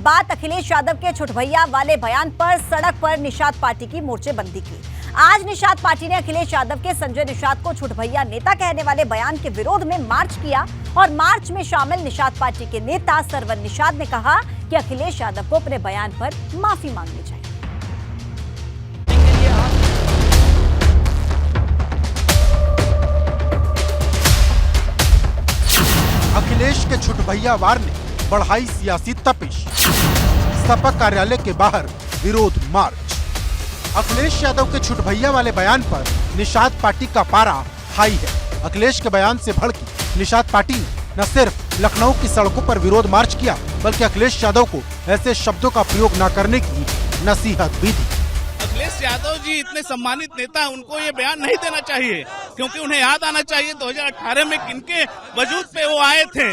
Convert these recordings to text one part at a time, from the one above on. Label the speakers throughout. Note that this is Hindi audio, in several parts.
Speaker 1: बात अखिलेश यादव के छुटभैया वाले बयान पर सड़क पर निषाद पार्टी की मोर्चेबंदी की। आज निषाद पार्टी ने अखिलेश यादव के संजय निषाद को छुटभैया नेता कहने वाले बयान के विरोध में मार्च किया और मार्च में शामिल निषाद पार्टी के नेता सरवन निषाद ने कहा कि अखिलेश यादव को अपने बयान पर माफी मांगनी चाहिए।
Speaker 2: अखिलेश के छुटभैया वार ने बढ़ाई सियासी तपिश, सपा कार्यालय के बाहर विरोध मार्च। अखिलेश यादव के छुटभैया वाले बयान पर निषाद पार्टी का पारा हाई है। अखिलेश के बयान से भड़की निषाद पार्टी ने न सिर्फ लखनऊ की सड़कों पर विरोध मार्च किया, बल्कि अखिलेश यादव को ऐसे शब्दों का प्रयोग न करने की नसीहत भी दी।
Speaker 3: अखिलेश यादव जी इतने सम्मानित नेता हैं, उनको ये बयान नहीं देना चाहिए, क्योंकि उन्हें याद आना चाहिए 2018 में किनके वजूद पे वो आए थे,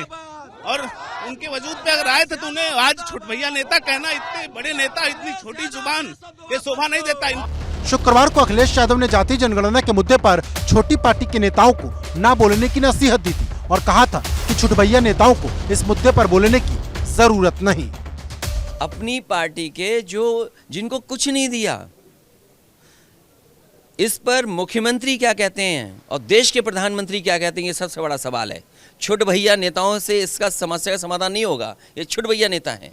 Speaker 3: और उनके वजूद पे अगर आए थे तो उन्हें आज छुटभैया नेता कहना, इतने बड़े नेता इतनी छोटी जुबान, ये शोभा नहीं देता।
Speaker 2: शुक्रवार को अखिलेश यादव ने जातीय जनगणना के मुद्दे पर छोटी पार्टी के नेताओं को न बोलने की नसीहत दी थी और कहा था कि छुटभैया नेताओं को इस मुद्दे पर बोलने की जरूरत नहीं।
Speaker 4: अपनी पार्टी के जिनको कुछ नहीं दिया, इस पर मुख्यमंत्री क्या कहते हैं और देश के प्रधानमंत्री क्या कहते हैं, ये सबसे बड़ा सवाल है। छुटभैया नेताओं से इसका समस्या का समाधान नहीं होगा, ये छुटभैया नेता हैं।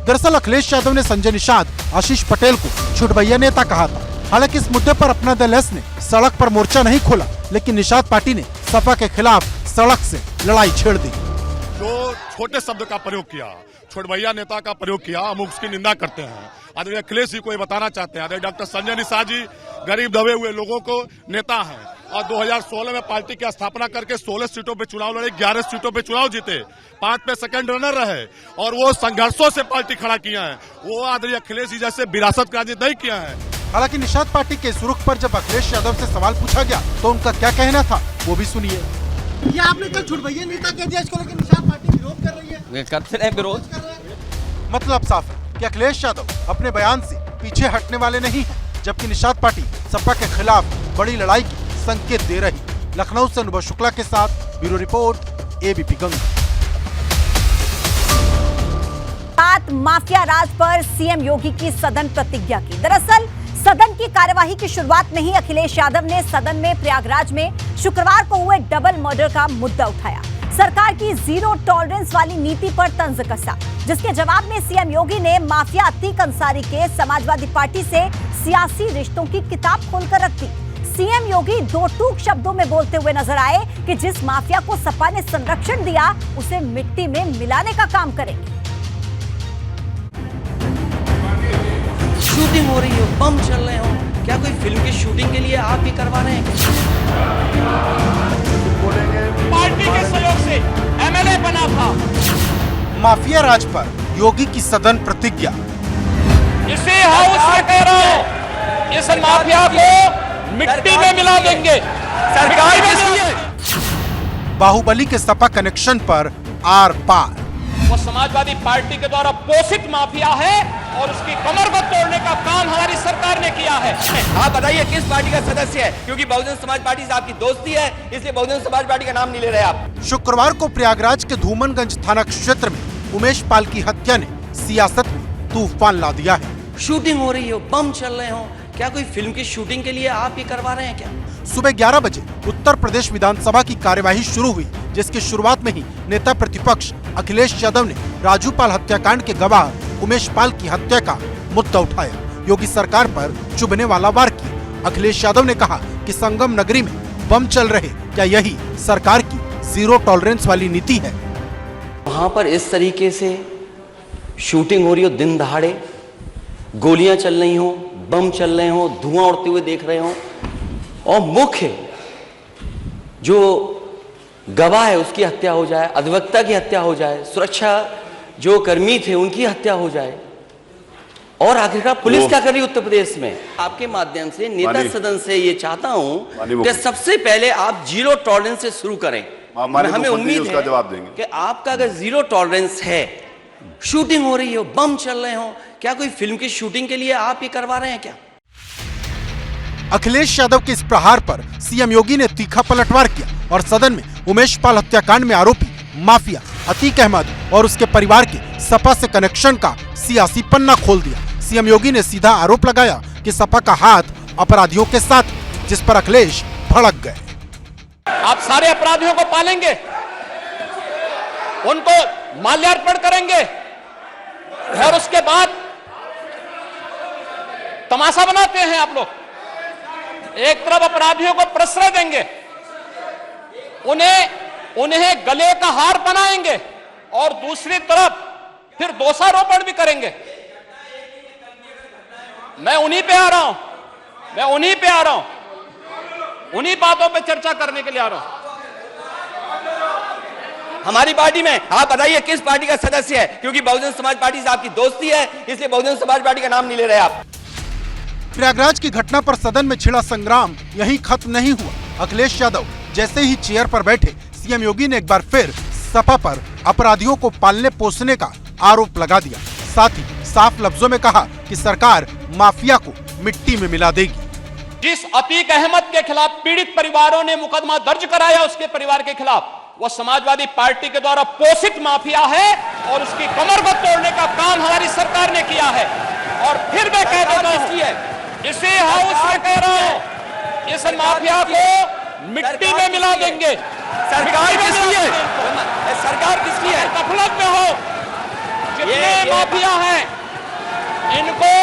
Speaker 2: दरअसल अखिलेश यादव ने संजय निषाद, आशीष पटेल को छुटभैया नेता कहा था। हालांकि इस मुद्दे पर अपना दल एस ने सड़क पर मोर्चा नहीं खोला, लेकिन निषाद पार्टी ने सपा के खिलाफ सड़क से लड़ाई छेड़ दी।
Speaker 5: जो छोटे शब्द का प्रयोग किया, छुटभैया नेता का प्रयोग किया, हम उसकी निंदा करते हैं। आदरणीय अखिलेश जी को ये बताना चाहते हैं, आदरणीय डॉक्टर संजय निषाद जी गरीब दबे हुए लोगों को नेता हैं और 2016 में पार्टी की स्थापना करके 16 सीटों पे चुनाव लड़े, 11 सीटों पे चुनाव जीते, 5 पे सेकंड रनर रहे और वो संघर्षों से पार्टी खड़ा किया है। वो आदरणीय अखिलेश जी जैसे विरासत का राजनीति नहीं किया है।
Speaker 2: हालांकि निषाद पार्टी के इस रुख पर जब अखिलेश यादव से सवाल पूछा गया तो उनका क्या कहना था, वो भी सुनिए।
Speaker 6: ये आपने कल छुटभैया नेता कह दिया, इसको लेकर निषाद पार्टी विरोध कर रही है।
Speaker 4: करते रहे विरोध।
Speaker 2: मतलब साफ है कि अखिलेश यादव अपने बयान से पीछे हटने वाले नहीं हैं, जबकि निषाद पार्टी सपा के खिलाफ बड़ी लड़ाई की संकेत दे रही। लखनऊ से अनुभव शुक्ला के साथ ब्यूरो रिपोर्ट, एबीपी गंगा।
Speaker 1: बात माफिया राज पर सीएम योगी की सदन प्रतिज्ञा की। दरअसल सदन की कार्यवाही की शुरुआत में ही अखिलेश यादव ने सदन में प्रयागराज में शुक्रवार को हुए डबल मर्डर का मुद्दा उठाया। सरकार की जीरो टॉलरेंस वाली नीति पर तंज कसा, जिसके जवाब में सीएम योगी ने माफिया अतीक अंसारी के समाजवादी पार्टी से सियासी रिश्तों की किताब खोलकर रख दी। सीएम योगी दो टूक शब्दों में बोलते हुए नजर आए कि जिस माफिया को सपा ने संरक्षण दिया उसे मिट्टी में मिलाने का काम करेंगे।
Speaker 4: शूटिंग हो रही हो, बम चल रहे हो, क्या कोई फिल्म की शूटिंग के लिए आप ही करवा रहे हैं?
Speaker 3: पार्टी के सहयोग से एमएलए बना था।
Speaker 2: माफिया राज पर योगी की सदन प्रतिज्ञा।
Speaker 3: इसी हाउस में कह रहा हूं, इस माफिया को मिट्टी में मिला देंगे। सरकार में
Speaker 2: बाहुबली के सपा कनेक्शन पर आर पार।
Speaker 3: वो समाजवादी पार्टी के द्वारा पोषित माफिया है और उसकी कमर को तोड़ने का काम हमारी सरकार ने किया है।
Speaker 4: आप बताइए किस पार्टी का सदस्य है? क्योंकि बहुजन समाज पार्टी से आपकी दोस्ती है, इसलिए बहुजन समाज पार्टी का नाम नहीं ले रहे आप।
Speaker 2: शुक्रवार को प्रयागराज के धूमनगंज थाना क्षेत्र में उमेश पाल की हत्या ने सियासत में तूफान ला दिया है।
Speaker 4: शूटिंग हो रही हो, बम चल रहे हो, क्या कोई फिल्म की शूटिंग के लिए आप ही करवा रहे हैं क्या?
Speaker 2: सुबह 11 बजे उत्तर प्रदेश विधानसभा की कार्यवाही शुरू हुई, जिसकी शुरुआत में ही नेता प्रतिपक्ष अखिलेश यादव ने राजूपाल हत्याकांड के गवाह उमेश पाल की हत्या का मुद्दा उठाया। योगी सरकार पर चुभने वाला वार किया। अखिलेश यादव ने कहा कि संगम नगरी में बम चल रहे, क्या यही सरकार की जीरो टॉलरेंस वाली नीति है?
Speaker 4: वहां पर इस तरीके से शूटिंग हो रही हो, दिन दहाड़े गोलियां चल रही हो, बम चल रहे हो, धुआं उड़ते हुए देख रहे हो, और मुख्य जो गवाह है उसकी हत्या हो जाए, अधिवक्ता की हत्या हो जाए, सुरक्षा जो कर्मी थे उनकी हत्या हो जाए, और आखिरकार पुलिस क्या कर रही है उत्तर प्रदेश में? आपके माध्यम से नेता सदन से ये चाहता हूं कि सबसे पहले आप जीरो टॉलरेंस से शुरू करें। हमें उम्मीद है कि आपका अगर जीरो टॉलरेंस है, शूटिंग हो रही हो, बम चल रहे हो, क्या कोई फिल्म की शूटिंग के लिए आप ही करवा रहे हैं क्या?
Speaker 2: अखिलेश यादव के इस प्रहार पर सीएम योगी ने तीखा पलटवार किया और सदन में उमेश पाल हत्याकांड में आरोपी माफिया अतीक अहमद और उसके परिवार के सपा से कनेक्शन का सियासी पन्ना खोल दिया। सीएम योगी ने सीधा आरोप लगाया कि सपा का हाथ अपराधियों के साथ, जिस पर अखिलेश भड़क गए।
Speaker 7: आप सारे अपराधियों को पालेंगे, उनको माल्यार्पण करेंगे और उसके बाद तमाशा बनाते हैं आप लोग। एक तरफ अपराधियों को प्रश्रय देंगे, उन्हें गले का हार बनाएंगे और दूसरी तरफ फिर दोषारोपण भी करेंगे। मैं उन्हीं पे आ रहा हूं, उन्हीं बातों पे चर्चा करने के लिए आ रहा हूं।
Speaker 8: हमारी पार्टी में आप बताइए किस पार्टी का सदस्य है, क्योंकि बहुजन समाज पार्टी से आपकी दोस्ती है, इसलिए बहुजन समाज पार्टी का नाम नहीं ले रहे आप।
Speaker 2: प्रयागराज की घटना पर सदन में छिड़ा संग्राम यहीं खत्म नहीं हुआ। अखिलेश यादव जैसे ही चेयर पर बैठे, सीएम योगी ने एक बार फिर सपा पर अपराधियों को पालने पोसने का आरोप लगा दिया। साथ ही साफ लफ्जों में कहा कि सरकार माफिया को मिट्टी में मिला देगी।
Speaker 7: जिस अतीक अहमद के खिलाफ पीड़ित परिवारों ने मुकदमा दर्ज कराया, उसके परिवार के खिलाफ, वो समाजवादी पार्टी के द्वारा पोषित माफिया है और उसकी कमर को तोड़ने का काम हमारी सरकार ने किया है। और फिर मैं कह देता हूं, इसी हाउस में कह रहा हूं, इस माफिया को मिट्टी में मिला देंगे।
Speaker 8: सरकार किसकी है? सरकार किसकी है?
Speaker 7: गफलत में हो, जितने माफिया हैं इनको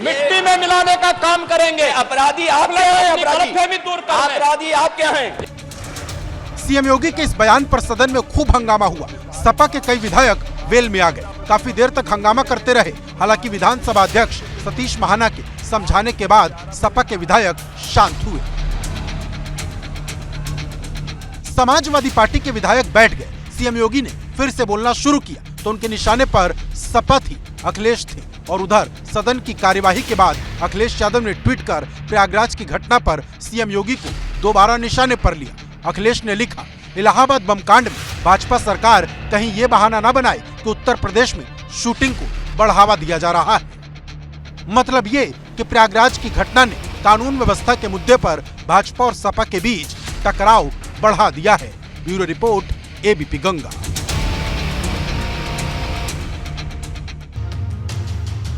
Speaker 7: मिट्टी में मिलाने का काम करेंगे।
Speaker 8: अपराधी आप क्या हैं?
Speaker 7: अपराधी
Speaker 8: आप क्या हैं?
Speaker 2: सीएम योगी के इस बयान पर सदन में खूब हंगामा हुआ। सपा के कई विधायक वेल में आ गए, काफी देर तक हंगामा करते रहे। हालांकि विधानसभा अध्यक्ष सतीश महाना के समझाने के बाद सपा के विधायक शांत हुए। समाजवादी पार्टी के विधायक बैठ गए। सीएम योगी ने फिर से बोलना शुरू किया तो उनके निशाने पर सपा थी, अखिलेश थे। और उधर सदन की कार्यवाही के बाद अखिलेश यादव ने ट्वीट कर प्रयागराज की घटना पर सीएम योगी को दोबारा निशाने पर लिया। अखिलेश ने लिखा, इलाहाबाद बम कांड में भाजपा सरकार कहीं ये बहाना न बनाए कि उत्तर प्रदेश में शूटिंग को बढ़ावा दिया जा रहा है। मतलब ये कि प्रयागराज की घटना ने कानून व्यवस्था के मुद्दे पर भाजपा और सपा के बीच टकराव बढ़ा दिया है। Bureau report, ABP Ganga.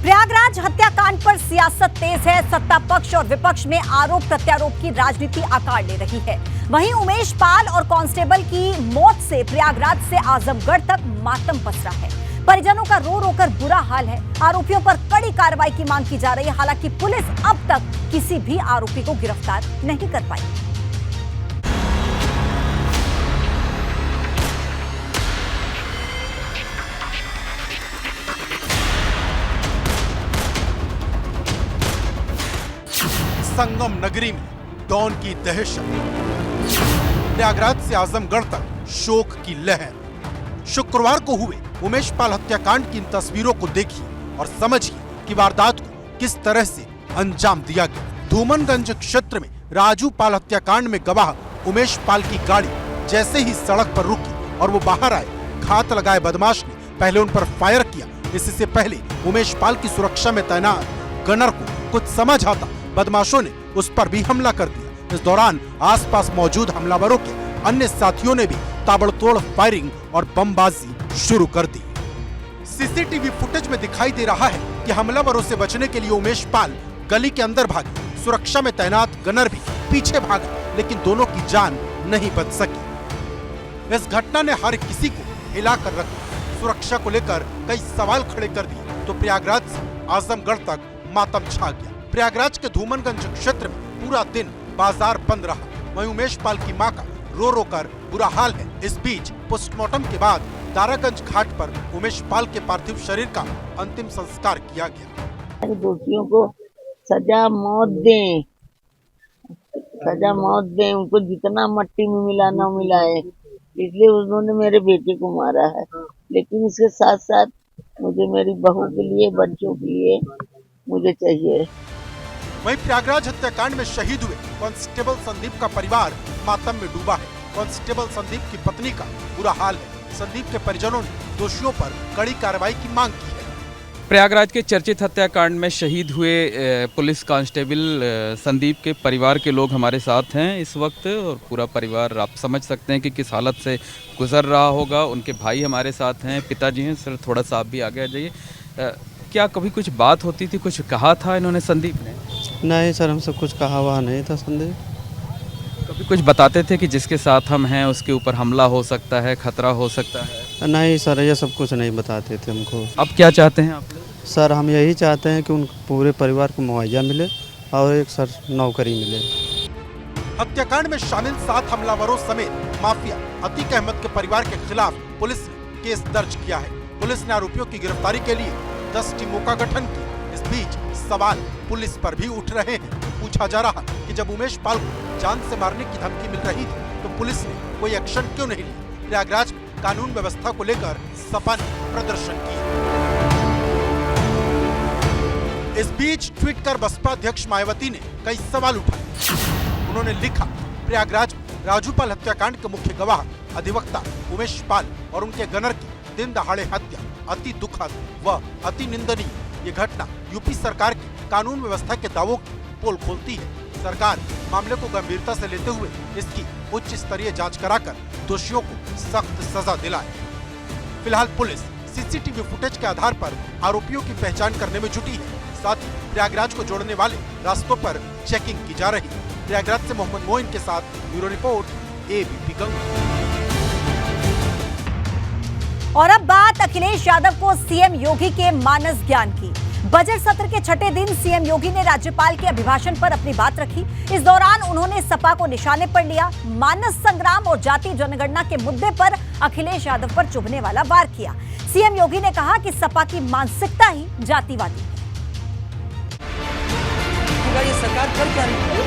Speaker 1: Prayagraj हत्याकांड पर सियासत तेज है। सत्ता पक्ष और विपक्ष में आरोप प्रत्यारोप की राजनीति आकार ले रही है। वहीं उमेश पाल और कांस्टेबल की मौत से प्रयागराज से आजमगढ़ तक मातम पसरा है। परिजनों का रो रो कर बुरा हाल है। आरोपियों पर कड़ी कार्रवाई की मांग की जा रही है। हालांकि पुलिस अब तक किसी भी आरोपी को गिरफ्तार नहीं कर पाई।
Speaker 2: संगम नगरी में डॉन की दहशत, प्रयागराज से आजमगढ़ तक शोक की लहर। शुक्रवार को हुए उमेश पाल हत्याकांड की इन तस्वीरों को देखिए और समझिए कि वारदात को किस तरह से अंजाम दिया गया। धूमनगंज क्षेत्र में राजू पाल हत्याकांड में गवाह उमेश पाल की गाड़ी जैसे ही सड़क पर रुकी और वो बाहर आए, घात लगाए बदमाश ने पहले उन पर फायर किया। इससे पहले उमेश पाल की सुरक्षा में तैनात गनर को कुछ समझ आता, बदमाशों ने उस पर भी हमला कर दिया। इस दौरान आसपास मौजूद हमलावरों के अन्य साथियों ने भी ताबड़तोड़ फायरिंग और बमबाजी शुरू कर दी। सीसीटीवी फुटेज में दिखाई दे रहा है कि हमलावरों से बचने के लिए उमेश पाल गली के अंदर भागे। सुरक्षा में तैनात गनर भी पीछे भागा, लेकिन दोनों की जान नहीं बच सकी। इस घटना ने हर किसी को हिला कर रख दिया। सुरक्षा को लेकर कई सवाल खड़े कर दिए तो प्रयागराज से आजमगढ़ तक मातम छा गया। प्रयागराज के धूमनगंज क्षेत्र में पूरा दिन बाजार बंद रहा। वहीं उमेश पाल की मां का रो रो कर बुरा हाल है। इस बीच पोस्टमार्टम के बाद दारागंज घाट पर उमेश पाल के पार्थिव शरीर का अंतिम संस्कार किया गया।
Speaker 9: दोषियों को सजा मौत दें, उनको जितना मट्टी में मिलाना मिलाए, इसलिए उन्होंने मेरे बेटे को मारा है। लेकिन इसके साथ साथ मुझे मेरी बहू के लिए, बच्चों के लिए मुझे चाहिए।
Speaker 2: वहीं प्रयागराज हत्याकांड में शहीद हुए कांस्टेबल संदीप का परिवार मातम में डूबा है। कांस्टेबल संदीप की पत्नी का बुरा हाल है। संदीप के परिजनों ने दोषियों पर कड़ी कार्रवाई की मांग की है।
Speaker 10: प्रयागराज के चर्चित हत्याकांड में शहीद हुए पुलिस कांस्टेबल संदीप के परिवार के लोग हमारे साथ हैं इस वक्त, और पूरा परिवार आप समझ सकते हैं कि किस हालत से गुजर रहा होगा। उनके भाई हमारे साथ हैं, पिताजी हैं। सर थोड़ा सा आप भी आगे आ जाइए। क्या कभी कुछ बात होती थी, कुछ कहा था इन्होंने संदीप ने?
Speaker 11: नहीं सर, हमसे कुछ कहा हुआ नहीं था संदीप।
Speaker 10: कभी कुछ बताते थे कि जिसके साथ हम हैं उसके ऊपर हमला हो सकता है, खतरा हो सकता है?
Speaker 11: नहीं सर, ये सब कुछ नहीं बताते थे हमको।
Speaker 10: अब क्या चाहते हैं आप?
Speaker 11: सर हम यही चाहते हैं कि उन पूरे परिवार को मुआवजा मिले और एक सर नौकरी मिले।
Speaker 2: हत्याकांड में शामिल 7 हमलावरों समेत माफिया अतीक अहमद के परिवार के खिलाफ पुलिस ने केस दर्ज किया है। पुलिस ने आरोपियों की गिरफ्तारी के लिए 10 टीमों का गठन किया। इस बीच सवाल पुलिस पर भी उठ रहे हैं। पूछा जा रहा कि जब उमेश पाल को जान से मारने की धमकी मिल रही थी तो पुलिस ने कोई एक्शन क्यों नहीं लिया? प्रयागराज में कानून व्यवस्था को लेकर सपा ने प्रदर्शन किया। इस बीच ट्वीट कर बसपा अध्यक्ष मायावती ने कई सवाल उठाए। उन्होंने लिखा, प्रयागराज में राजूपाल हत्याकांड के मुख्य गवाह अधिवक्ता उमेश पाल और उनके गनर की दिन दहाड़े हत्या अति दुखद व अति निंदनीय। ये घटना यूपी सरकार की कानून व्यवस्था के दावों की पोल खोलती है। सरकार मामले को गंभीरता से लेते हुए इसकी उच्च स्तरीय जांच कराकर दोषियों को सख्त सजा दिलाए। फिलहाल पुलिस सीसीटीवी फुटेज के आधार पर आरोपियों की पहचान करने में जुटी है। साथ ही प्रयागराज को जोड़ने वाले रास्तों पर चेकिंग की जा रही है। प्रयागराज से मोहम्मद मोइन के साथ ब्यूरो रिपोर्ट, एबीपी गंगा।
Speaker 1: और अब बात अखिलेश यादव को सीएम योगी के मानस ज्ञान की। बजट सत्र के छठे दिन सीएम योगी ने राज्यपाल के अभिभाषण पर अपनी बात रखी। इस दौरान उन्होंने सपा को निशाने पर लिया। मानस संग्राम और जाति जनगणना के मुद्दे पर अखिलेश यादव पर चुभने वाला वार किया। सीएम योगी ने कहा कि सपा की मानसिकता ही जातिवादी है।
Speaker 4: ये सरकार कर क्या रही है?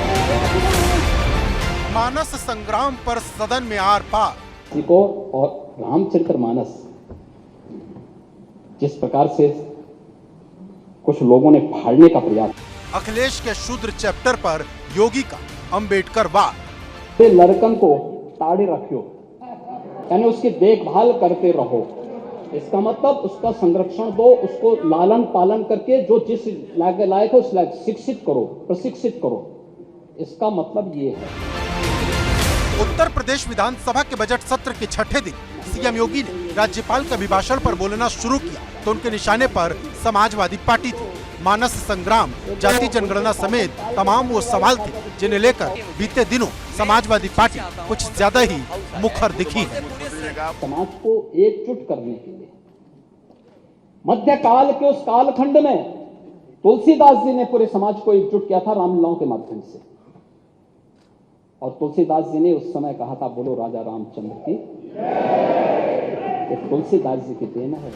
Speaker 2: मानस संग्राम पर सदन में आर पार
Speaker 12: को और रामचरितमानस जिस प्रकार से कुछ लोगों ने फाड़ने का प्रयास।
Speaker 2: अखिलेश के शूद्र चैप्टर पर योगी का अंबेडकर वार।
Speaker 12: लड़कन को ताड़े रखियो, यानी उसकी देखभाल करते रहो। इसका मतलब उसका संरक्षण दो, उसको लालन पालन करके जो जिस लायक है उस लायक शिक्षित करो, प्रशिक्षित करो। इसका मतलब ये है।
Speaker 2: उत्तर प्रदेश विधानसभा के बजट सत्र के छठे दिन सीएम योगी ने राज्यपाल के अभिभाषण पर बोलना शुरू किया तो उनके निशाने पर समाजवादी पार्टी थी। मानस संग्राम, जाति जनगणना समेत तमाम वो सवाल थे जिन्हें लेकर बीते दिनों समाजवादी पार्टी कुछ ज्यादा ही मुखर दिखी है।
Speaker 12: समाज को एकजुट करने के लिए मध्यकाल के उस कालखंड में तुलसीदास जी ने पूरे समाज को एकजुट किया था रामलीलाओं के माध्यम से। और तुलसीदास जी ने उस समय कहा था, बोलो राजा रामचंद्र की। तुलसीदास जी की देन है।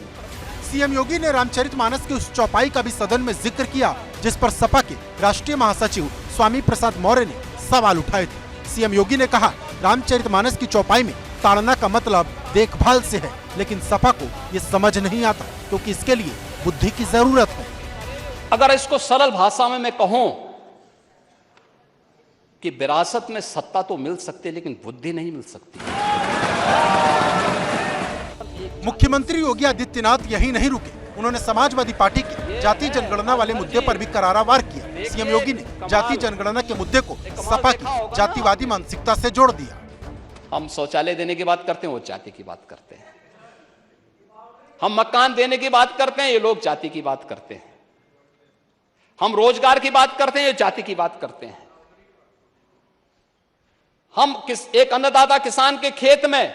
Speaker 2: सीएम योगी ने रामचरितमानस की उस चौपाई का भी सदन में जिक्र किया जिस पर सपा के राष्ट्रीय महासचिव स्वामी प्रसाद मौर्य ने सवाल उठाए थे। सीएम योगी ने कहा, रामचरितमानस की चौपाई में ताड़ना का मतलब देखभाल से है, लेकिन सपा को ये समझ नहीं आता क्योंकि इसके लिए बुद्धि की जरूरत है।
Speaker 7: अगर इसको सरल भाषा में मैं कहूं कि विरासत में सत्ता तो मिल सकती है लेकिन बुद्धि नहीं मिल सकती।
Speaker 2: मुख्यमंत्री योगी आदित्यनाथ यही नहीं रुके, उन्होंने समाजवादी पार्टी के जाति जनगणना वाले मुद्दे पर भी करारा वार किया। सीएम योगी ने जाति जनगणना के मुद्दे को सपा की जातिवादी मानसिकता से जोड़ दिया।
Speaker 7: हम शौचालय देने की बात करते हैं, वो जाति की बात करते हैं। हम मकान देने की बात करते हैं, ये लोग जाति की बात करते हैं। हम रोजगार की बात करते हैं, ये जाति की बात करते हैं। हम एक अन्नदाता किसान के खेत में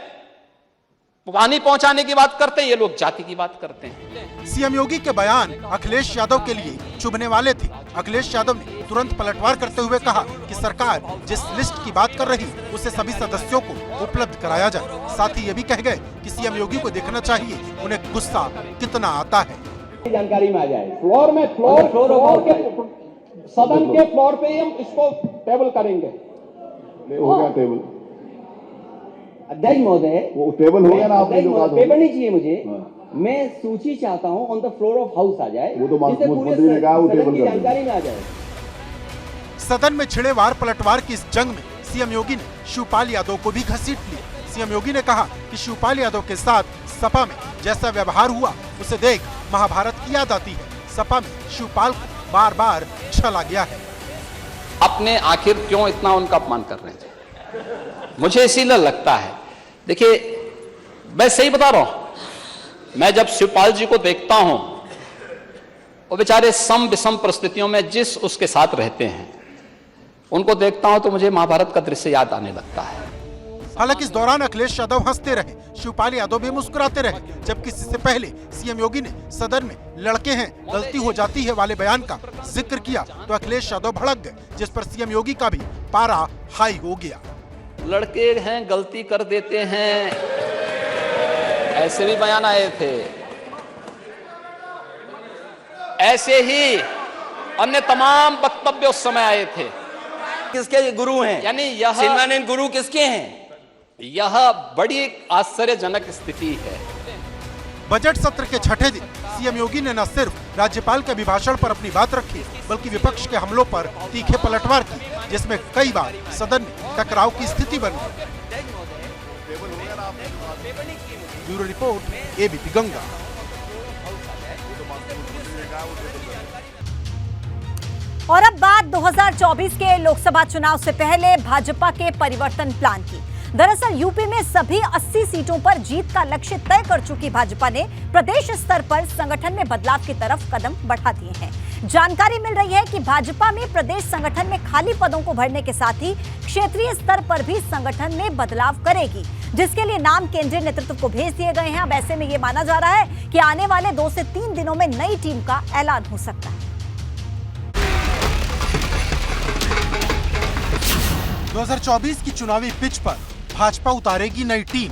Speaker 7: पानी पहुंचाने की बात करते हैं, ये लोग जाति की बात करते हैं।
Speaker 2: सीएम योगी के बयान अखिलेश यादव के लिए चुभने वाले थे। अखिलेश यादव ने तुरंत पलटवार करते हुए कहा कि सरकार जिस लिस्ट की बात कर रही उसे सभी सदस्यों को उपलब्ध कराया जाए। साथ ही ये भी कह गए कि सीएम योगी को देखना चाहिए उन्हें गुस्सा कितना आता है।
Speaker 12: जानकारी में आ जाए। फ्लोर में फ्लोर के सदन के फ्लोर पे ही हम इसको टेबल करेंगे।
Speaker 5: हो गया टेबल।
Speaker 12: अध्यक्ष महोदय,
Speaker 5: वो टेबल हो गया ना, आपने जो कहा
Speaker 12: पेपर नहीं चाहिए मुझे। मैं सूची चाहता हूं on the floor of house आ जाए,
Speaker 5: वो तो मुख्यमंत्री ने कहा वो टेबल
Speaker 12: की जानकारी में आ जाए।
Speaker 2: सदन में छिड़े वार पलटवार की इस जंग में सीएम योगी ने शिवपाल यादव को भी घसीट लिया। सीएम योगी ने कहा कि शिवपाल यादव के साथ सपा में जैसा व्यवहार हुआ उसे देख महाभारत की याद आती है। सपा में शिवपाल को बार बार छला गया है।
Speaker 12: अपने आखिर क्यों इतना उनका अपमान कर रहे थे, मुझे इसीलिए लगता है। देखिए मैं सही बता रहा हूं, मैं जब शिवपाल जी को देखता हूं, वो बेचारे सम विषम परिस्थितियों में जिस उसके साथ रहते हैं, उनको देखता हूं तो मुझे महाभारत का दृश्य याद आने लगता है।
Speaker 2: हालांकि इस दौरान अखिलेश यादव हंसते रहे, शिवपाल यादव भी मुस्कुराते रहे, जबकि इससे पहले सीएम योगी ने सदन में लड़के हैं गलती हो जाती है वाले बयान का जिक्र किया तो अखिलेश यादव भड़क गए, जिस पर सीएम योगी का भी पारा हाई हो गया।
Speaker 12: लड़के हैं गलती कर देते हैं, ऐसे भी बयान आए थे। ऐसे ही अन्य तमाम वक्तव्य उस समय आए थे।
Speaker 8: किसके गुरु हैं?
Speaker 12: यानी यह
Speaker 8: शिवनानंद गुरु किसके हैं?
Speaker 12: यह बड़ी आश्चर्यजनक स्थिति है।
Speaker 2: बजट सत्र के छठे दिन सीएम योगी ने न सिर्फ राज्यपाल के अभिभाषण पर अपनी बात रखी, बल्कि विपक्ष के हमलों पर तीखे पलटवार की, जिसमें कई बार सदन में टकराव की स्थिति बन गई। Bureau report, ABP Ganga.
Speaker 1: और अब बात 2024 के लोकसभा चुनाव से पहले भाजपा के परिवर्तन प्लान की। दरअसल यूपी में सभी 80 सीटों पर जीत का लक्ष्य तय कर चुकी भाजपा ने प्रदेश स्तर पर संगठन में बदलाव की तरफ कदम बढ़ा दिए हैं। जानकारी मिल रही है कि भाजपा में प्रदेश संगठन में खाली पदों को भरने के साथ ही क्षेत्रीय स्तर पर भी संगठन में बदलाव करेगी, जिसके लिए नाम केंद्रीय नेतृत्व को भेज दिए गए हैं। अब ऐसे में ये माना जा रहा है कि आने वाले 2 से 3 दिनों में नई टीम का ऐलान हो सकता है।
Speaker 2: 2024 की चुनावी पिच पर भाजपा उतारेगी नई टीम।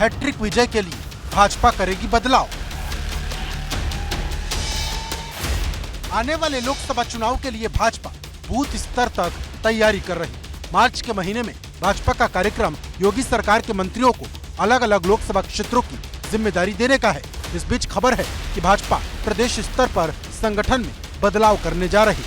Speaker 2: हैट्रिक विजय के लिए भाजपा करेगी बदलाव। आने वाले लोकसभा चुनाव के लिए भाजपा बूथ स्तर तक तैयारी कर रही। मार्च के महीने में भाजपा का कार्यक्रम योगी सरकार के मंत्रियों को अलग अलग लोकसभा क्षेत्रों की जिम्मेदारी देने का है। इस बीच खबर है कि भाजपा प्रदेश स्तर पर संगठन में बदलाव करने जा रही।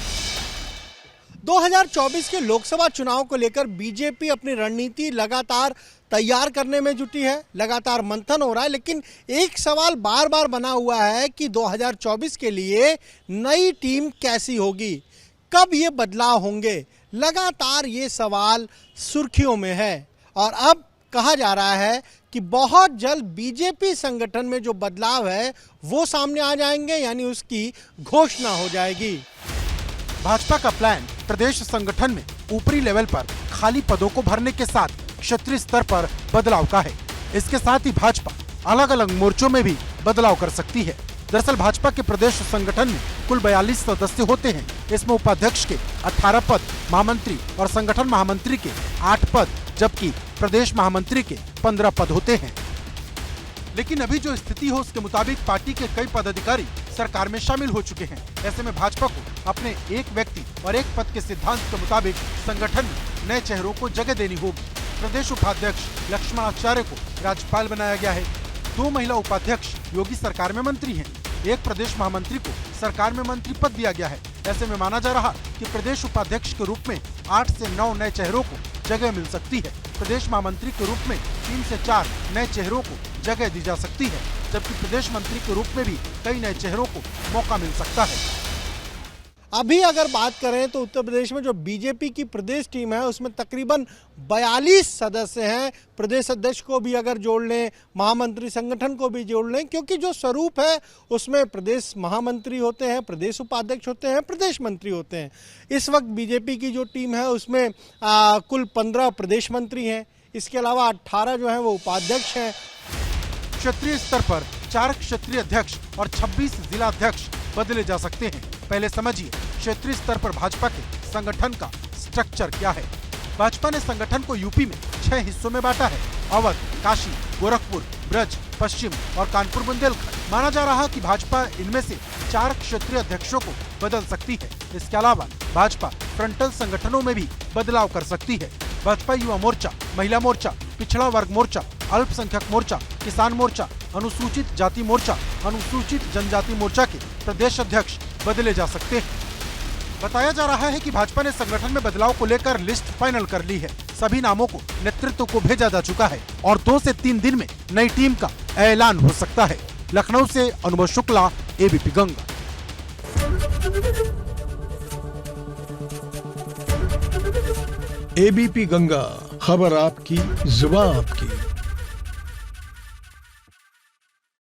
Speaker 6: 2024 के लोकसभा चुनाव को लेकर बीजेपी अपनी रणनीति लगातार तैयार करने में जुटी है, लगातार मंथन हो रहा है। लेकिन एक सवाल बार बार बना हुआ है कि 2024 के लिए नई टीम कैसी होगी, कब ये बदलाव होंगे। लगातार ये सवाल सुर्खियों में है और अब कहा जा रहा है कि बहुत जल्द बीजेपी संगठन में जो बदलाव है वो सामने आ जाएंगे, यानी उसकी घोषणा हो जाएगी।
Speaker 2: भाजपा का प्लान प्रदेश संगठन में ऊपरी लेवल पर खाली पदों को भरने के साथ क्षेत्रीय स्तर पर बदलाव का है। इसके साथ ही भाजपा अलग अलग मोर्चों में भी बदलाव कर सकती है। दरअसल भाजपा के प्रदेश संगठन में कुल 42 सदस्य होते हैं। इसमें उपाध्यक्ष के 18 पद, महामंत्री और संगठन महामंत्री के 8 पद, जबकि प्रदेश महामंत्री के 15 पद होते हैं। लेकिन अभी जो स्थिति हो उसके मुताबिक पार्टी के कई पदाधिकारी सरकार में शामिल हो चुके हैं। ऐसे में भाजपा को अपने एक व्यक्ति और एक पद के सिद्धांत के मुताबिक संगठन में नए चेहरों को जगह देनी होगी। प्रदेश उपाध्यक्ष लक्ष्मण आचार्य को राज्यपाल बनाया गया है। 2 महिला उपाध्यक्ष योगी सरकार में मंत्री हैं। एक प्रदेश महामंत्री को सरकार में मंत्री पद दिया गया है। ऐसे में माना जा रहा कि प्रदेश उपाध्यक्ष के रूप में 8 से 9 नए चेहरों को जगह मिल सकती है। प्रदेश महामंत्री के रूप में 3 से 4 नए चेहरों को जगह दी जा सकती है, जबकि प्रदेश मंत्री के रूप में भी कई नए चेहरों को मौका मिल सकता है।
Speaker 6: अभी अगर बात करें तो उत्तर प्रदेश में जो बीजेपी की प्रदेश टीम है उसमें तकरीबन 42 सदस्य हैं। प्रदेश अध्यक्ष को भी अगर जोड़ लें, महामंत्री संगठन को भी जोड़ लें, क्योंकि जो स्वरूप है उसमें प्रदेश महामंत्री होते हैं, प्रदेश उपाध्यक्ष होते हैं, प्रदेश मंत्री होते हैं। इस वक्त बीजेपी की जो टीम है उसमें कुल 15 प्रदेश मंत्री हैं। इसके अलावा 18 जो है वो उपाध्यक्ष हैं।
Speaker 2: क्षेत्रीय स्तर पर 4 क्षेत्रीय अध्यक्ष और 26 जिला अध्यक्ष बदले जा सकते हैं। पहले समझिए क्षेत्रीय स्तर पर भाजपा के संगठन का स्ट्रक्चर क्या है। भाजपा ने संगठन को यूपी में 6 हिस्सों में बांटा है। अवध, काशी, गोरखपुर, ब्रज, पश्चिम और कानपुर बुंदेलखंड। माना जा रहा कि भाजपा इनमें से 4 क्षेत्रीय अध्यक्षों को बदल सकती है। इसके अलावा भाजपा फ्रंटल संगठनों में भी बदलाव कर सकती है। भाजपा युवा मोर्चा, महिला मोर्चा, पिछड़ा वर्ग मोर्चा, अल्पसंख्यक मोर्चा, किसान मोर्चा, अनुसूचित जाति मोर्चा, अनुसूचित जनजाति मोर्चा के प्रदेश अध्यक्ष बदले जा सकते हैं। बताया जा रहा है कि भाजपा ने संगठन में बदलाव को लेकर लिस्ट फाइनल कर ली है। सभी नामों को नेतृत्व को भेजा जा चुका है और 2 से 3 दिन में नई टीम का ऐलान हो सकता है। लखनऊ से अनुभव शुक्ला, एबीपी गंगा।
Speaker 13: एबीपी गंगा, खबर आपकी, जुबान आपकी।